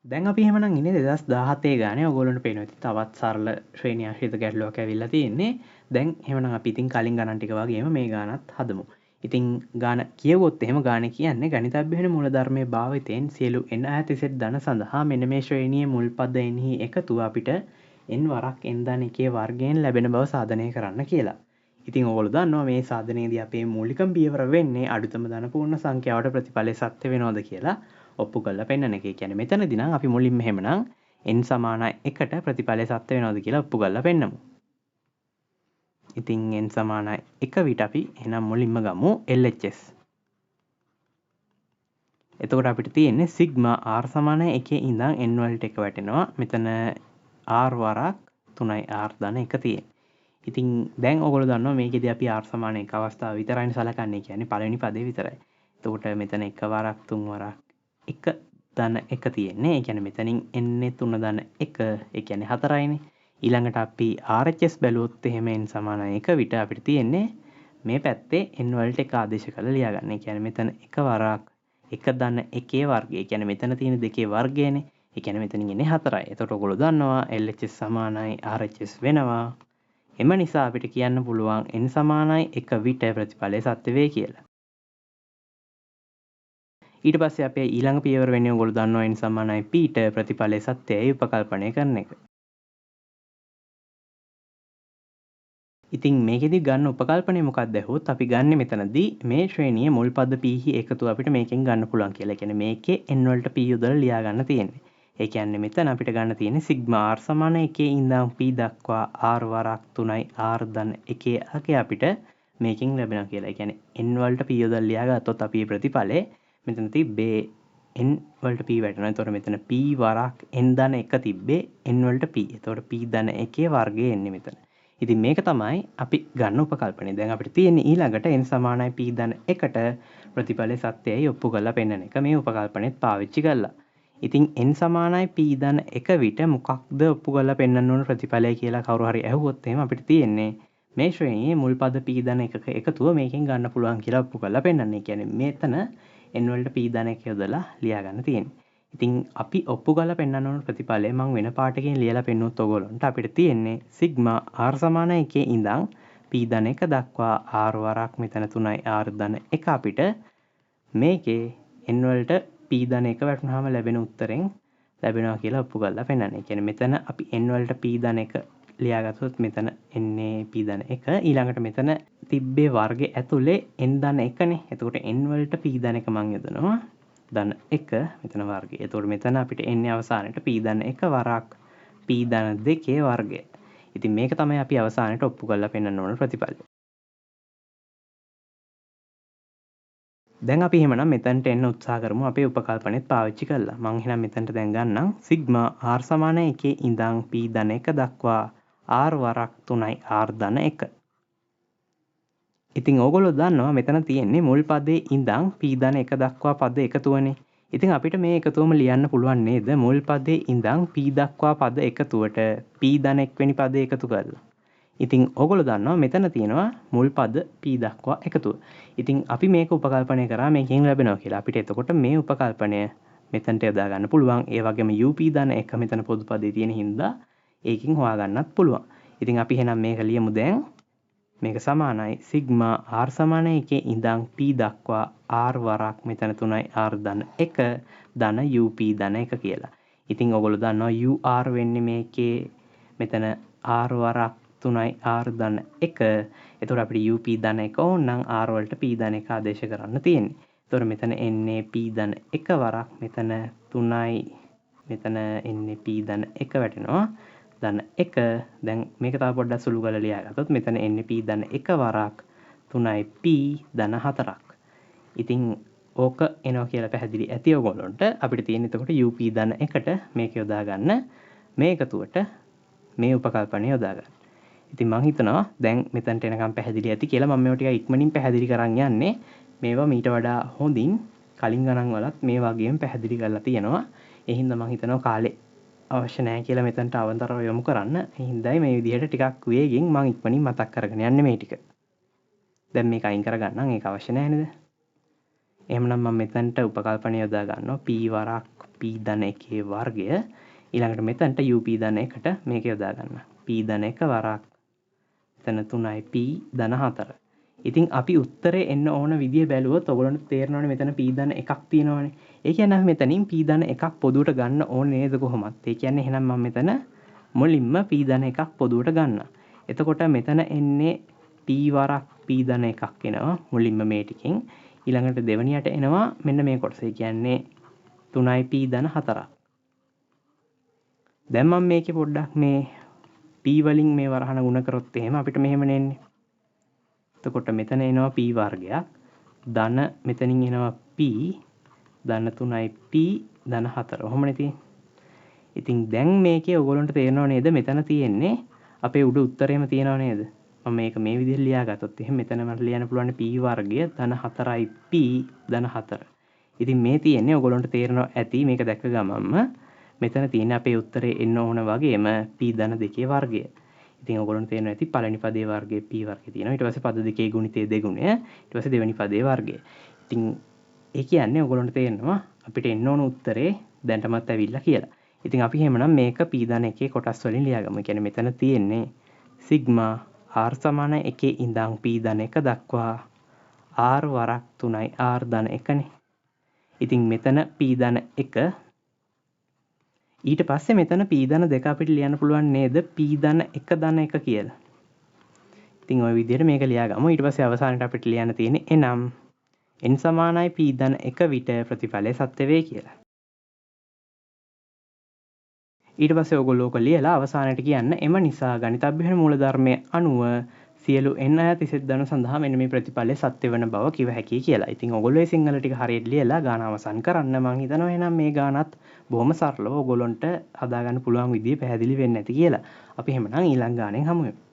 දැන් අපි එහෙමනම් ඉන්නේ 2017 ගානේ. ඔයගොල්ලන්ට පේනවා ඉතින් තවත් සරල ශ්‍රේණි ආශ්‍රිත ගැටලුවක් ඇවිල්ලා තියෙන්නේ. දැන් එහෙමනම් අපි ඉතින් කලින් ගණන් ටික වගේම මේ ගානත් හදමු. ඉතින් ගාන කියවුවොත් එහෙම ගානේ කියන්නේ ගණිතඥ වෙන මූලධර්මයේ භාවිතයෙන් සියලු n ඈත z ධන සඳහා මෙන්න මේ ශ්‍රේණියේ මුල් පද nහි එකතුව අපිට n වරක් n ධන 1 වර්ගයෙන් ලැබෙන බව සාධනය කරන්න කියලා. ඉතින් ඔයගොල්ලෝ දන්නවා මේ සාධනයේදී අපේ මූලිකම පියවර වෙන්නේ අඩුතම ධන පූර්ණ සංඛ්‍යාවට ප්‍රතිඵලය සත්‍ය වෙනවද කියලා ඔප්පු කරලා පෙන්වන එක. ඒ කියන්නේ මෙතනදී නම් අපි මුලින්ම එහෙමනම් n සමාන 1ට ප්‍රතිඵලය සත්‍ය වෙනවද කියලා ඔප්පු කරලා පෙන්නමු. ඉතින් n සමාන 1 විට අපි එහෙනම් මුලින්ම ගමු LHS. එතකොට අපිට තියෙන්නේ සිග්මා r සමාන 1 ඉඳන් n වලට 1 වැටෙනවා. මෙතන r වරක් 3යි r ධන 1 තියෙන්නේ. ඉතින් දැන් ඔයගොල්ලෝ දන්නවා මේකෙදී අපි r සමාන 1 අවස්ථාව විතරයිනේ සලකන්නේ. කියන්නේ පළවෙනි පදේ විතරයි. එතකොට මෙතන 1 වරක් 3 වරක් 1 ධන 1 තියෙන්නේ. ඒ කියන්නේ මෙතනින් n 3 ධන 1 ඒ කියන්නේ 4යිනේ. ඊළඟට අපි RHS බැලුවොත් එහෙම n සමාන 1 විට අපිට තියෙන්නේ මේ පැත්තේ n වලට 1 ආදේශ කරලා ලියාගන්න. ඒ කියන්නේ මෙතන 1 වරක් 1 ධන 1 වර්ගය. ඒ කියන්නේ මෙතන තියෙන 2 වර්ගයනේ. ඒ කියන්නේ මෙතනින් එන්නේ 4යි. එතකොට ඔයගොල්ලෝ දන්නවා LHS සමානයි RHS වෙනවා. එම නිසා අපිට කියන්න පුළුවන් n සමානයි 1 විට ප්‍රතිඵලය සත්‍ය වේ කියලා. ඊට පස්සේ අපේ ඊළඟ පියවර වෙන්නේ ඔයගොල්ලෝ දන්නවා n සමානයි p ට ප්‍රතිඵලය සත්‍යයි උපකල්පනය කරන එක. ඉතින් මේකෙදි ගන්න උපකල්පනය මොකක්ද ඇහුවොත් අපි ගන්න මෙතනදී මේ ශ්‍රේණියේ මුල් පද p හි එකතුව අපිට මේකෙන් ගන්න පුළුවන් කියලා. ඒ කියන්නේ මේකේ n වලට p යොදලා ලියා ගන්න තියෙන්නේ. ඒ කියන්නේ මෙතන අපිට ගන්න තියෙන්නේ සිග්මා r සමාන 1 ඉඳන් p දක්වා r වරක් 3යි r ධන 1 අගේ අපිට මේකෙන් ලැබෙනවා කියලා. ඒ කියන්නේ n වලට p යොදලා ලියා ගත්තොත් අපි මේ ප්‍රතිඵලය මෙතන තිබ්බේ n වලට p වැටෙනවා. එතකොට මෙතන p වරක් n ධන 1 තිබ්බේ n වලට p. එතකොට p ධන 1 වර්ගය එන්නේ මෙතන. ඉතින් මේක තමයි අපි ගන්න උපකල්පනය. දැන් අපිට තියෙන්නේ ඊළඟට n සමානයි p ධන 1ට ප්‍රතිඵලය සත්‍යයි ඔප්පු කරලා පෙන්වන එක මේ උපකල්පනයත් පාවිච්චි කරලා. ඉතින් n සමානයි p ධන 1 විට මොකක්ද ඔප්පු කරලා පෙන්වන්න ඕන ප්‍රතිඵලය කියලා කවුරු හරි ඇහුවොත් එහෙම අපිට තියෙන්නේ මේ ශ්‍රේණියේ මුල් පද p ධන 1ක එකතුව මේකෙන් ගන්න පුළුවන් කියලා ඔප්පු කරලා පෙන්වන්න. ඒ කියන්නේ මෙතන n වලට p ධන 1 යොදලා ලියා ගන්න තියෙන්නේ. ඉතින් අපි ඔප්පු කරලා පෙන්වන්න ඕන ප්‍රතිඵලය මම වෙන පාටකින් ලියලා පෙන්නුවොත් ඔයගොල්ලන්ට අපිට තියෙන්නේ සිග්මා r සමාන 1 ඉඳන් p ධන 1 දක්වා r වරක් මෙතන 3යි r ධන 1 අපිට මේකේ n වලට p ධන 1 වැටුනහම ලැබෙන උත්තරෙන් ලැබෙනවා කියලා ඔප්පු කරලා පෙන්වන්න. ඒ කියන්නේ මෙතන අපි n වලට p ධන 1 ලියාගත්තොත් මෙතන එන්නේ p ධන 1. ඊළඟට මෙතන තිබ්බේ වර්ගේ ඇතුලේ n ධන 1නේ. එතකොට n වලට p ධන 1 මං යොදනවා. ධන 1 මෙතන වර්ගය. එතකොට මෙතන අපිට එන්නේ අවසානයේ p ධන 1 වරක් p ධන 2 වර්ගය. ඉතින් මේක තමයි අපි අවසානයේ ඔප්පු කරලා පෙන්වන්න ඕන ප්‍රතිඵලය. දැන් අපි එහෙමනම් මෙතනට එන්න උත්සාහ කරමු අපේ උපකල්පනෙත් පාවිච්චි කරලා. මම එහෙනම් මෙතනට දැන් ගන්නම් සිග්මා r සමාන 1 ඉඳන් p ධන 1 දක්වා r වරක් 3යි r ධන 1. ඉතින් ඕගොල්ලෝ දන්නවා මෙතන තියෙන්නේ මුල් පදේ ඉඳන් p ධන 1 දක්වා පද එකතුවනේ. ඉතින් අපිට මේ එකතුවම ලියන්න පුළුවන් නේද? මුල් පදේ ඉඳන් p දක්වා පද එකතුවට p ධන 1 වෙනි පදේ එකතු කරලා. ඉතින් ඕගොල්ලෝ දන්නවා මෙතන තියෙනවා මුල් පද p දක්වා එකතුව. ඉතින් අපි මේක උපකල්පනය කරා මේකෙන් ලැබෙනවා කියලා. අපිට එතකොට මේ උපකල්පනය මෙතනට යොදා ගන්න පුළුවන්. ඒ වගේම up ධන 1 මෙතන පොදු පදේ තියෙන හින්දා ඒකෙන් හොයාගන්නත් පුළුවන්. ඉතින් අපි එහෙනම් මේක ලියමු දැන්. මේක සමානයි සිග්මා r සමාන 1 ඉඳන් p දක්වා r වරක් මෙතන 3යි r ධන 1 ධන up ධන 1 කියලා. ඉතින් ඔයගොල්ලෝ දන්නවා ur වෙන්නේ මේකේ මෙතන r වරක් 3යි r ධන 1. එතකොට අපිට up ධන 1 ඕන නම් r වලට p ධන 1 ආදේශ කරන්න තියෙන්නේ. එතකොට මෙතන එන්නේ p ධන 1 වරක් මෙතන 3යි මෙතන එන්නේ p ධන 1 වැටෙනවා. ධන 1 දැන් මේක තව පොඩ්ඩක් සුළු කරලා ලියාගත්තොත් මෙතන එන්නේ p ධන 1 වරක් 3යි p ධන 4ක්. ඉතින් ඕක එනවා කියලා පැහැදිලි ඇති ඔයගොල්ලන්ට. අපිට තියෙන්නේ එතකොට up ධන 1ට මේක යොදා ගන්න මේ එකතුවට මේ උපකල්පනය යොදා ගන්න. ඉතින් මම හිතනවා දැන් මෙතනට එනකම් පැහැදිලි ඇති කියලා. මම මේවා ටික ඉක්මනින් පැහැදිලි කරන් යන්නේ. මේවා මීට වඩා හොඳින් කලින් ගණන් වලත් මේ වගේම පැහැදිලි කරලා තියෙනවා. ඒ හින්දා මම හිතනවා කාලේ අවශ්‍ය නැහැ කියලා මෙතනට අවතරව යොමු කරන්න. ඒ හින්දායි මේ විදිහට ටිකක් වේගෙන් මම ඉක්මනින් මතක් කරගෙන යන්නේ මේ ටික. දැන් මේක අයින් කරගන්නම් ඒක අවශ්‍ය නැහැ නේද? එහෙමනම් මම මෙතනට උපකල්පනය යොදා ගන්නවා p වරක් p ධන 1 වර්ගය. ඊළඟට මෙතනට up ධන 1ට මේක යොදා ගන්න. p ධන 1 වරක් එතන 3යි p ධන 4. ඉතින් අපි උත්තරේ එන්න ඕන විදිය බැලුවොත් ඔයගොල්ලන්ට තේරෙනවනේ මෙතන p ධන 1ක් තියෙනවනේ. ඒ කියන්නේ අපි මෙතනින් p ධන 1ක් පොදුවට ගන්න ඕනේ නේද කොහොමත්. ඒ කියන්නේ එහෙනම් මම මෙතන මුලින්ම p ධන 1ක් පොදුවට ගන්නවා. එතකොට මෙතන එන්නේ p වරක් p ධන 1ක් එනවා මුලින්ම මේ ටිකෙන්. ඊළඟට දෙවනියට එනවා මෙන්න මේ කොටස. ඒ කියන්නේ 3යි p ධන 4ක්. දැන් මම මේකේ පොඩ්ඩක් මේ p වලින් මේ වරහන ගුණ කරොත් එහෙම අපිට මෙහෙමනේ එන්නේ. එතකොට මෙතන එනවා p වර්ගයක්. ධන මෙතනින් එනවා p ධන 3යි p ධන 4. ඔහොමනේ තියෙන්නේ. ඉතින් දැන් මේකේ ඔයගොල්ලන්ට තේරෙනව නේද මෙතන තියෙන්නේ අපේ උඩ උත්තරේම තියෙනව නේද? මම මේක මේ විදිහට ලියාගත්තොත් එහෙනම් මෙතන මට ලියන්න පුළුවන් p වර්ගය ධන 4යි p ධන 4. ඉතින් මේ තියෙන්නේ ඔයගොල්ලන්ට තේරෙනවා ඇති මේක දැක්ක ගමන්ම මෙතන තියෙන අපේ උත්තරේ එන්න ඕන වගේම p ධන 2 වර්ගය. ඉතින් ඔයගොල්ලන්ට තේරෙනවා ඇති පළවෙනි පදයේ වර්ගය p වර්ගය තියෙනවා. ඊට පස්සේ පද දෙකේ ගුණිතයේ දෙගුණය. ඊට පස්සේ දෙවෙනි පදයේ වර්ගය. ඉතින් ඒ කියන්නේ ඔයගොල්ලන්ට තේරෙනවා අපිට එන්න ඕන උත්තරේ දැන්ටමත් ඇවිල්ලා කියලා. ඉතින් අපි එහෙමනම් මේක p ධන 1 කොටස් වලින් ලියාගමු. ඒ කියන්නේ මෙතන තියෙන්නේ සිග්මා r සමාන 1 ඉඳන් p ධන 1 දක්වා r වරක් 3යි r ධන 1නේ. ඉතින් මෙතන p ධන 1 ඊට පස්සේ මෙතන p ධන 2 අපිට ලියන්න පුළුවන් නේද p ධන 1 ධන 1 කියලා. ඉතින් ওই විදිහට මේක ලියාගමු. ඊට පස්සේ අවසානයේ අපිට ලියන්න තියෙන්නේ එනම් n සමානයි p ධන 1 විට ප්‍රතිඵලය සත්‍ය වේ කියලා. ඊට පස්සේ ඔයගොල්ලෝ ඔක ලියලා අවසානයට කියන්න එම නිසා ගණිතඥ මූලධර්මයේ අනුව සියලු n ඈත ඉසෙත් ධන සඳහා මෙන්න මේ ප්‍රතිඵලය සත්‍ය වෙන බව කිව හැකියි කියලා. ඉතින් ඔයගොල්ලෝ මේ සිංහල ටික හරියට ලියලා ගාන අවසන් කරන්න. මම හිතනවා එහෙනම් මේ ගානත් බොහොම සරලව ඔයගොල්ලන්ට හදාගන්න පුළුවන් විදිය පැහැදිලි වෙන්නේ නැති කියලා. අපි එහෙමනම් ඊළඟ ගානෙන් හමු වෙමු.